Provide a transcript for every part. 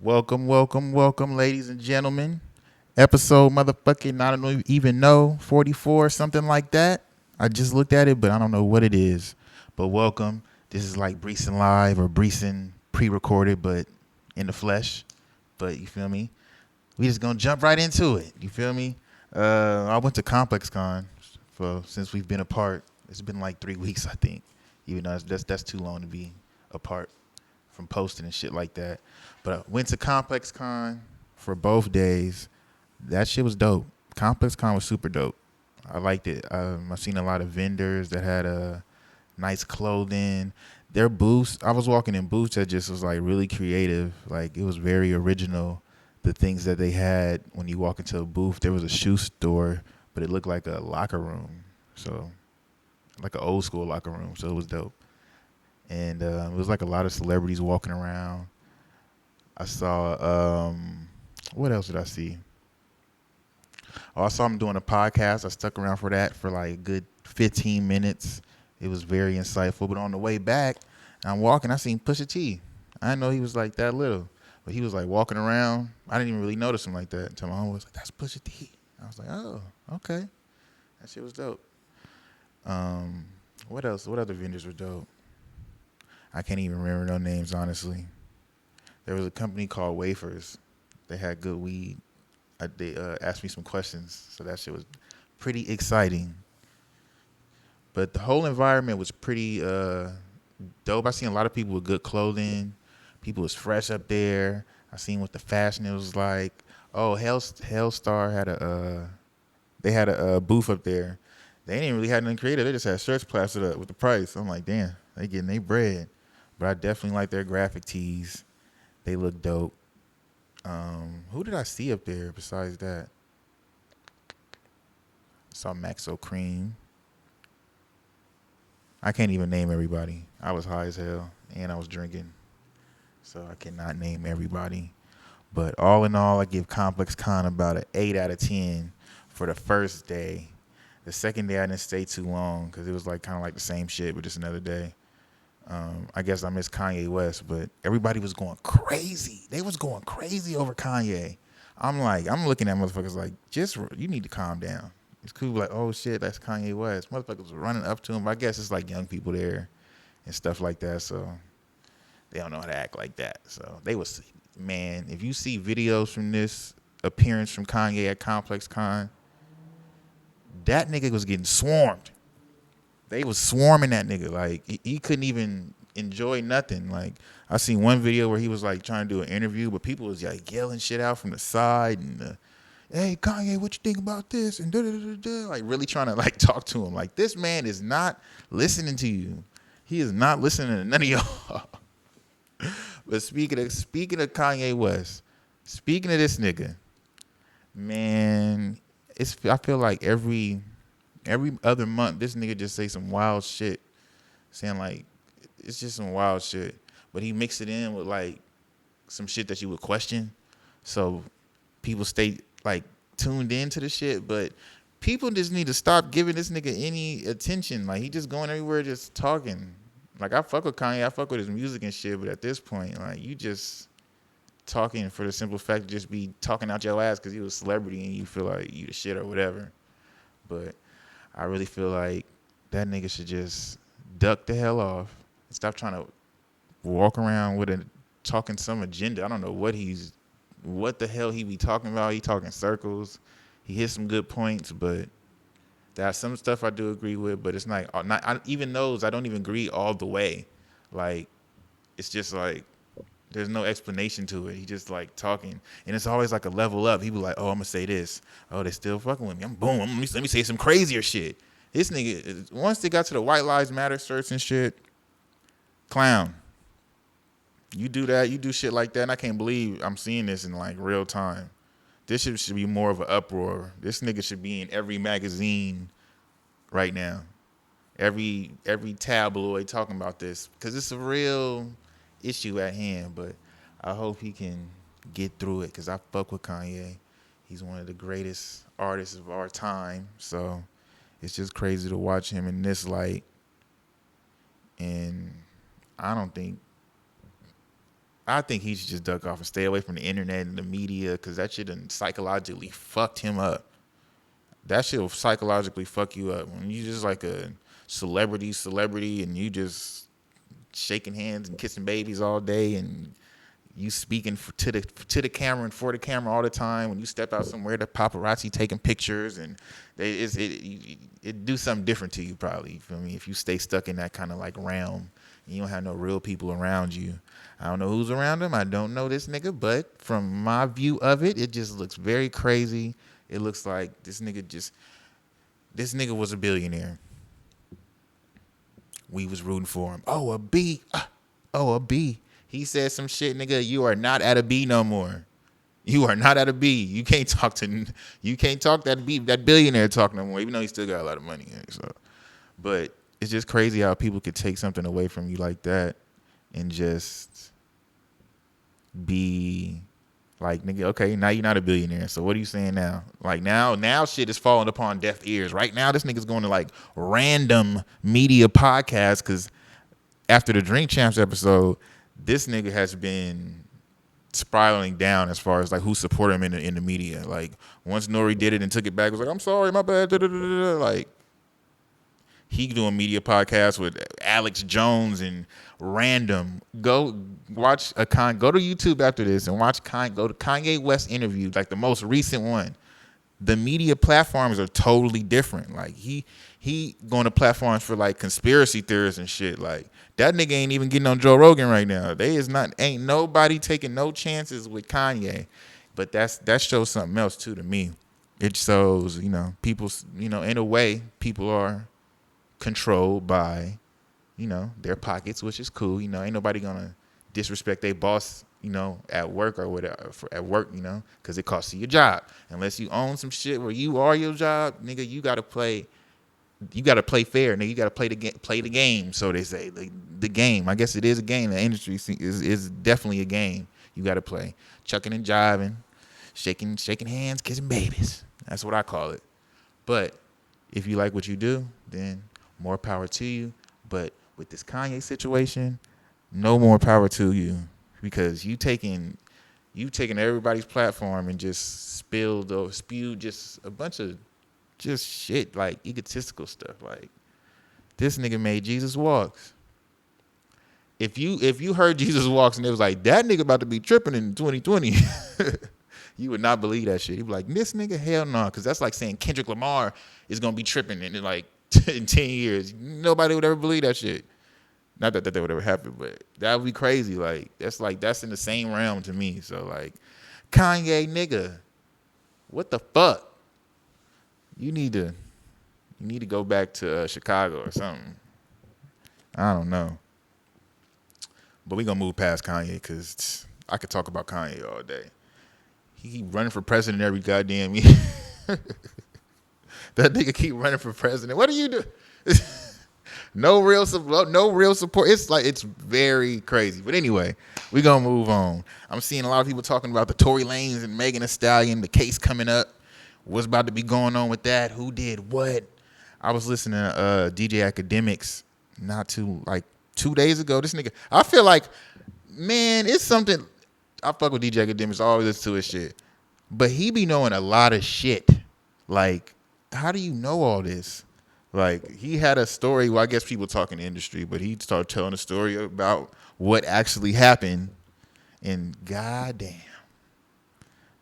Welcome, ladies and gentlemen. Episode motherfucking, I don't even know, 44, something like that. I just looked at it, but I don't know what it is. But welcome. This is like Breeson Live or Breeson pre-recorded, but in the flesh. But you feel me? We just gonna jump right into it. You feel me? I went to ComplexCon since we've been apart. It's been like 3 weeks, I think. Even though that's too long to be apart from posting and shit like that. But I went to ComplexCon for both days. That shit was dope. ComplexCon was super dope. I liked it. I've seen a lot of vendors that had nice clothing. Their booths, I was walking in booths that just was like really creative. Like it was very original. The things that they had when you walk into a booth, there was a shoe store, but it looked like a locker room. So like an old school locker room. So it was dope. And it was like a lot of celebrities walking around. I saw, what else did I see? Oh, I saw him doing a podcast. I stuck around for that for like a good 15 minutes. It was very insightful. But on the way back, I'm walking, I seen Pusha T. I didn't know he was like that little. But he was like walking around. I didn't even really notice him like that until my home was like, that's Pusha T. I was like, oh, okay. That shit was dope. What else? What other vendors were dope? I can't even remember no names, honestly. There was a company called Wafers. They had good weed. They asked me some questions, so that shit was pretty exciting. But the whole environment was pretty dope. I seen a lot of people with good clothing. People was fresh up there. I seen what the fashion it was like. Oh, Hellstar had they had a booth up there. They didn't really have nothing creative. They just had shirts plastered up with the price. I'm like, damn, they getting their bread. But I definitely like their graphic tees. They look dope. Who did I see up there besides that? Saw Maxo Cream. I can't even name everybody. I was high as hell and I was drinking. So I cannot name everybody. But all in all, I give ComplexCon about an 8 out of 10 for the first day. The second day I didn't stay too long because it was like kind of like the same shit, but just another day. I guess I missed Kanye West, but everybody was going crazy. They was going crazy over Kanye. I'm looking at motherfuckers like, you need to calm down. It's cool, like, oh shit, that's Kanye West. Motherfuckers were running up to him. I guess it's like young people there and stuff like that, so they don't know how to act like that. So they was, man, if you see videos from this appearance from Kanye at ComplexCon, that nigga was getting swarmed. They was swarming that nigga. Like he couldn't even enjoy nothing. Like I seen one video where he was like trying to do an interview, but people was like yelling shit out from the side and hey Kanye, what you think about this? And like really trying to like talk to him. Like this man is not listening to you. He is not listening to none of y'all. But speaking of Kanye West, speaking of this nigga, man, I feel like every other month, this nigga just say some wild shit. Saying like, it's just some wild shit. But he mixed it in with like some shit that you would question. So people stay like tuned into the shit. But people just need to stop giving this nigga any attention. Like he just going everywhere just talking. Like I fuck with Kanye, I fuck with his music and shit. But at this point, like you just talking for the simple fact to just be talking out your ass because you a celebrity and you feel like you the shit or whatever. But I really feel like that nigga should just duck the hell off and stop trying to walk around with talking some agenda. I don't know what the hell he be talking about. He talking circles. He hit some good points, but there's some stuff I do agree with, but it's not even those I don't even agree all the way. Like it's just like there's no explanation to it. He just like talking, and it's always like a level up. He be like, "Oh, I'm gonna say this. Oh, they still fucking with me. Let me say some crazier shit." This nigga, once they got to the White Lives Matter shirts and shit, clown. You do that, you do shit like that, and I can't believe I'm seeing this in like real time. This shit should be more of an uproar. This nigga should be in every magazine right now. Every tabloid talking about this because it's a real issue at hand. But I hope he can get through it because I fuck with Kanye. He's one of the greatest artists of our time. So it's just crazy to watch him in this light. And I don't think I think he should just duck off and stay away from the internet and the media because that shit done psychologically fucked him up. That shit will psychologically fuck you up when you just like a celebrity, and you just shaking hands and kissing babies all day, and you speaking to the camera and for the camera all the time. When you step out somewhere, the paparazzi taking pictures, and it do something different to you probably. You feel me? If you stay stuck in that kind of like realm, and you don't have no real people around you. I don't know who's around him. I don't know this nigga, but from my view of it, it just looks very crazy. It looks like this nigga was a billionaire. We was rooting for him. Oh, a B. A B. He said some shit, nigga. You are not at a B no more. You are not at a B. You can't talk that billionaire talk no more, even though he still got a lot of money. So, but it's just crazy how people could take something away from you like that and just be like, nigga, okay, now you're not a billionaire. So what are you saying now? Like now shit is falling upon deaf ears. Right now, this nigga's going to like random media podcasts because after the Drink Champs episode, this nigga has been spiraling down as far as like who support him in the media. Like once Nori did it and took it back, it was like, I'm sorry, my bad. Like he doing media podcasts with Alex Jones and random. Go watch go to YouTube after this and watch go to Kanye West interview, like the most recent one. The media platforms are totally different. Like he going to platforms for like conspiracy theorists and shit. Like that nigga ain't even getting on Joe Rogan right now. Ain't nobody taking no chances with Kanye. But that shows something else too to me. It shows, people, in a way, people are controlled by, their pockets, which is cool. Ain't nobody gonna disrespect their boss, at work or whatever, because it costs you your job. Unless you own some shit where you are your job, nigga, you gotta play fair, nigga. You gotta play the game. So they say the game. I guess it is a game. The industry is definitely a game. You gotta play, chucking and jiving, shaking hands, kissing babies. That's what I call it. But if you like what you do, then more power to you. But with this Kanye situation, no more power to you, because you taking everybody's platform and just spewed just a bunch of just shit, like egotistical stuff. Like this nigga made Jesus Walks. If you heard Jesus Walks and it was like that nigga about to be tripping in 2020, you would not believe that shit. You'd be like, this nigga, hell no, because that's like saying Kendrick Lamar is gonna be tripping in like in 10 years. Nobody would ever believe that shit. Not that would ever happen, but that would be crazy. Like that's in the same realm to me. So like, Kanye, nigga, what the fuck? You need to go back to Chicago or something. I don't know. But we gonna move past Kanye because I could talk about Kanye all day. He keep running for president every goddamn year. That nigga keep running for president. What do you do? No real support. It's very crazy. But anyway, we gonna move on. I'm seeing a lot of people talking about the Tory Lanez and Megan Thee Stallion, the case coming up. What's about to be going on with that? Who did what? I was listening to DJ Academics not too like 2 days ago. This nigga, I feel like, man, it's something. I fuck with DJ Academics. I always listen to his shit, but he be knowing a lot of shit. Like, how do you know all this? Like, he had a story. Well, I guess people talk in the industry, but he started telling a story about what actually happened. And goddamn,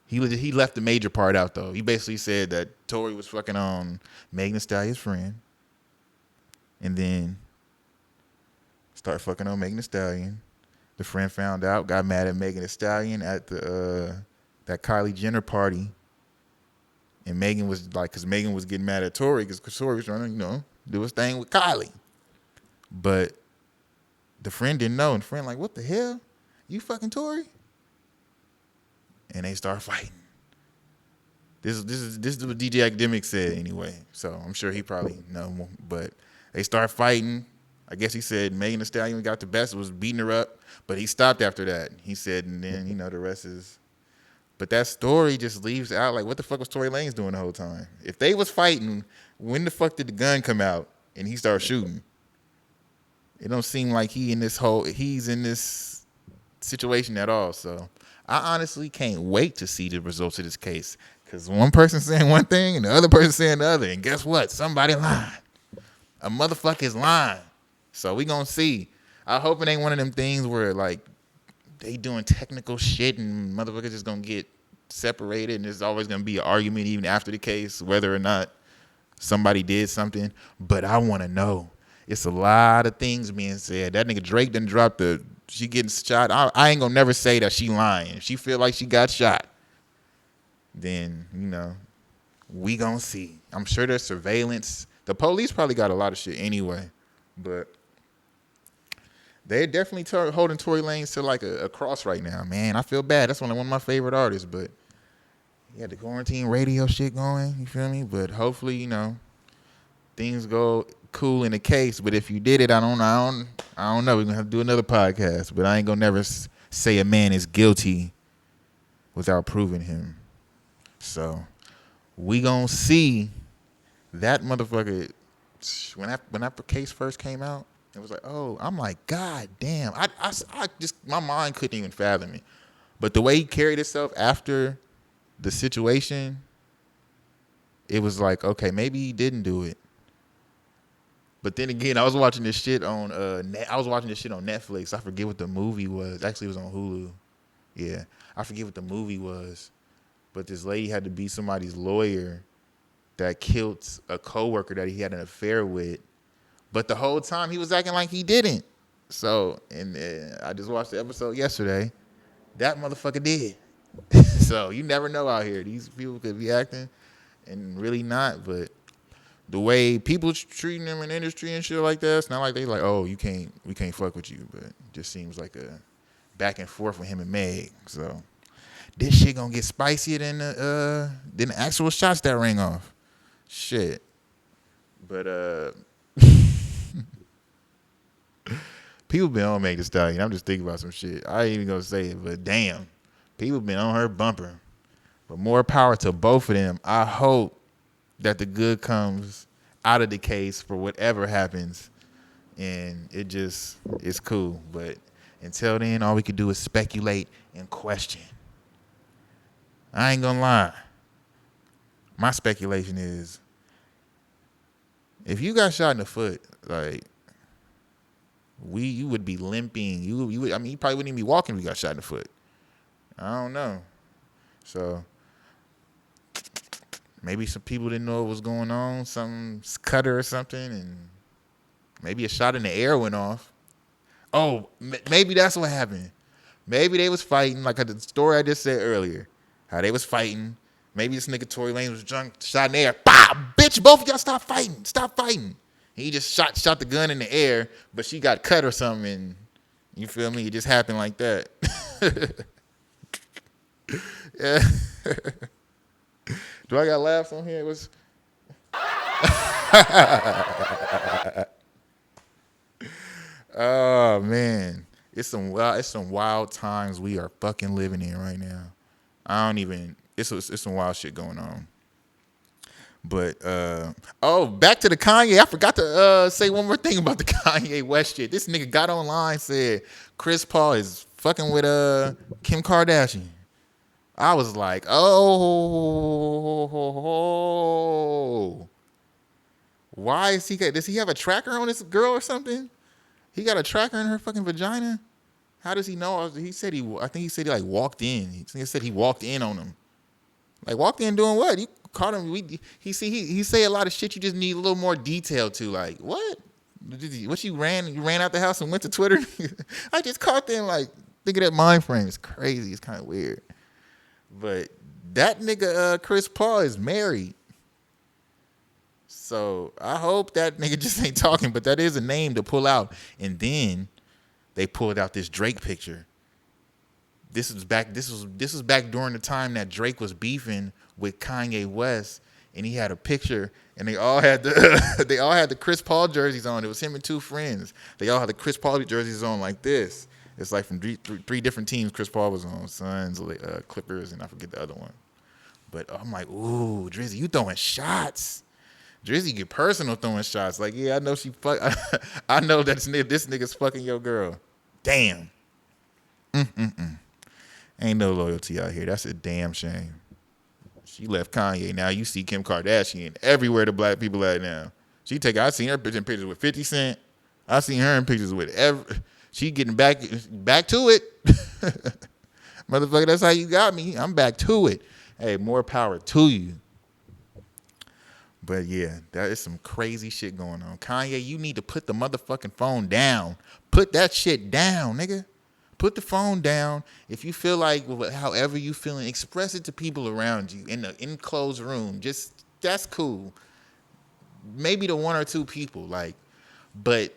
he left the major part out though. He basically said that Tory was fucking on Megan Thee Stallion's friend, and then started fucking on Megan Thee Stallion. The friend found out, got mad at Megan Thee Stallion at the that Kylie Jenner party. And Megan was like, because Megan was getting mad at Tory because Tory was trying to, do his thing with Kylie. But the friend didn't know. And the friend like, what the hell? You fucking Tory? And they start fighting. This is what DJ Academic said anyway. So I'm sure he probably know. But they start fighting. I guess he said Megan Thee Stallion got the best, was beating her up. But he stopped after that. He said, and then, the rest is... But that story just leaves out, like, what the fuck was Tory Lanez doing the whole time? If they was fighting, when the fuck did the gun come out and he started shooting? It don't seem like he's in this situation at all. So I honestly can't wait to see the results of this case. Because one person saying one thing and the other person saying the other. And guess what? Somebody lying. A motherfucker is lying. So we gonna see. I hope it ain't one of them things where like they doing technical shit and motherfuckers just gonna get separated and there's always gonna be an argument even after the case whether or not somebody did something. But I want to know. It's a lot of things being said. That nigga Drake done dropped she getting shot. I ain't gonna never say that she lying. If she feel like she got shot, then, we gonna see. I'm sure there's surveillance. The police probably got a lot of shit anyway, but they're definitely holding Tory Lanez to like a cross right now. Man, I feel bad. That's one of my favorite artists, but he had the quarantine radio shit going, you feel me? But hopefully, things go cool in the case. But if you did it, I don't know. We're gonna have to do another podcast. But I ain't gonna never say a man is guilty without proving him. So we gonna see that motherfucker. When that case first came out, it was like, oh, I'm like, God damn. I just, my mind couldn't even fathom it. But the way he carried himself after the situation, it was like, okay, maybe he didn't do it. But then again, I was watching this shit on Netflix. I forget what the movie was. Actually, it was on Hulu. Yeah, I forget what the movie was. But this lady had to be somebody's lawyer that killed a coworker that he had an affair with. But the whole time he was acting like he didn't. So, and I just watched the episode yesterday. That motherfucker did. So you never know out here. These people could be acting and really not. But the way people treating them in the industry and shit like that, it's not like they like, oh, we can't fuck with you. But it just seems like a back and forth with him and Meg. So this shit gonna get spicier than the actual shots that rang off. Shit. But people been on Meg Thee Stallion. I'm just thinking about some shit. I ain't even gonna say it, but damn. People been on her bumper. But more power to both of them. I hope that the good comes out of the case for whatever happens. And it's cool. But until then, all we can do is speculate and question. I ain't gonna lie. My speculation is, if you got shot in the foot, like, you would be limping. You probably wouldn't even be walking if you got shot in the foot. I don't know. So maybe some people didn't know what was going on, some cutter or something, and maybe a shot in the air went off. Oh, maybe that's what happened. Maybe they was fighting, like the story I just said earlier, how they was fighting. Maybe this nigga Tory Lanez was drunk, shot in the air. Bah! Bitch, both of y'all stop fighting. Stop fighting. He just shot the gun in the air, but she got cut or something, and you feel me? It just happened like that. Yeah. Do I got laughs on here? It was oh man. It's some wild times we are fucking living in right now. It's some wild shit going on. But back to the Kanye. I forgot to say one more thing about the Kanye West shit. This nigga got online, said Chris Paul is fucking with Kim Kardashian. I was like, oh, why is does he have a tracker on this girl or something? He got a tracker in her fucking vagina? How does he know? I think he said he like walked in. He said he walked in on him. Like, walked in doing what? You caught him. He say a lot of shit you just need a little more detail to. Like, what? What you ran out the house and went to Twitter? I just caught them. Like, think of that mind frame. It's crazy. It's kind of weird. But that nigga Chris Paul is married. So I hope that nigga just ain't talking, but that is a name to pull out. And then they pulled out this Drake picture. This was back during the time that Drake was beefing with Kanye West, and he had a picture, and they all had the Chris Paul jerseys on. It was him and two friends. They all had the Chris Paul jerseys on like this. It's like from three different teams Chris Paul was on: Suns, Clippers, and I forget the other one. But I'm like, ooh, Drizzy, you throwing shots. Drizzy get personal throwing shots. Like, yeah, I know I know that this nigga's fucking your girl. Damn. Ain't no loyalty out here. That's a damn shame. She left Kanye. Now you see Kim Kardashian everywhere the black people at now. I seen her in pictures with 50 Cent. I seen her in pictures with she getting back to it. Motherfucker, that's how you got me. I'm back to it. Hey, more power to you. But yeah, that is some crazy shit going on. Kanye, you need to put the motherfucking phone down. Put that shit down, nigga. Put the phone down. If you feel like, however you feeling, express it to people around you in the enclosed room. Just, that's cool. Maybe to one or two people, like, but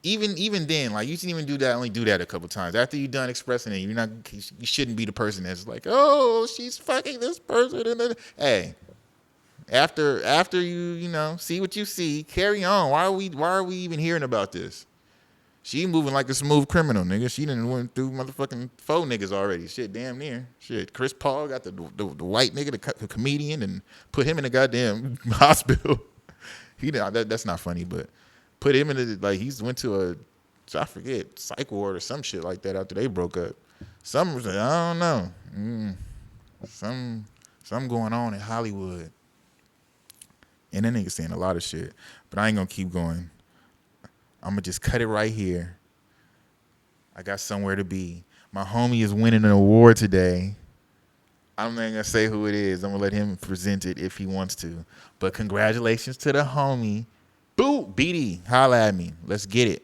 even then, like, you shouldn't even do that. Only do that a couple times. After you're done expressing it, you shouldn't be the person that's like, oh, she's fucking this person. And hey, after you see what you see, carry on. Why are we even hearing about this? She moving like a smooth criminal, nigga. She done went through motherfucking 4 niggas already. Shit, damn near. Shit, Chris Paul got the white nigga, the comedian, and put him in the goddamn hospital. That's not funny, but put him in he's went to I forget, psych ward or some shit like that after they broke up. I don't know. Some going on in Hollywood. And that nigga saying a lot of shit. But I ain't gonna keep going. I'm gonna just cut it right here. I got somewhere to be. My homie is winning an award today. I'm not gonna say who it is. I'm gonna let him present it if he wants to. But congratulations to the homie. Boo! BD, holla at me. Let's get it.